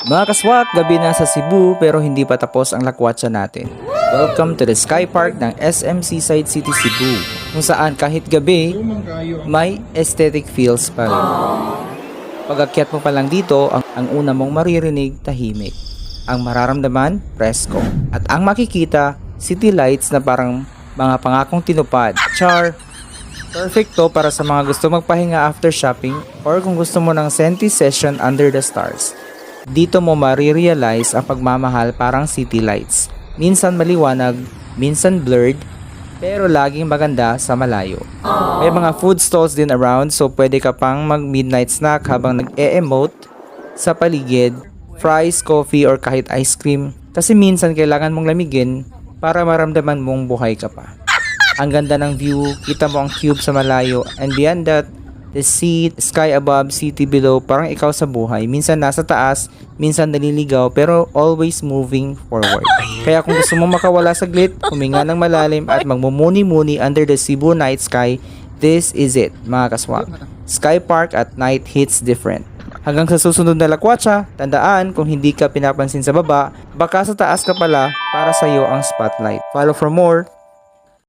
Mga kaswak, gabi na sa Cebu pero hindi pa tapos ang lakwatsa natin. Welcome to the Sky Park ng SM Seaside City, Cebu, kung saan kahit gabi, may aesthetic feels pa rin. Pag-akyat mo pa lang dito, ang una mong maririnig, tahimik. Ang mararamdaman, presko. At ang makikita, city lights na parang mga pangakong tinupad. Char! Perfect to para sa mga gusto magpahinga after shopping or kung gusto mo ng senti session under the stars. Dito mo marirealize ang pagmamahal parang city lights. Minsan maliwanag, minsan blurred, pero laging maganda sa malayo. May mga food stalls din around so pwede ka pang mag midnight snack habang nag-e-emote sa paligid, fries, coffee or kahit ice cream. Kasi minsan kailangan mong lamigin para maramdaman mong buhay ka pa. Ang ganda ng view, kita mo ang cube sa malayo, and beyond that, the sea, sky above, city below, parang ikaw sa buhay. Minsan nasa taas, minsan naliligaw, pero always moving forward. Kaya kung gusto mong makawala saglit, huminga ng malalim at magmumuni-muni under the Cebu night sky, this is it, mga kaswak. Sky Park at night hits different. Hanggang sa susunod na lakwatsa, tandaan kung hindi ka pinapansin sa baba, baka sa taas ka pala para sa iyo ang spotlight. Follow for more.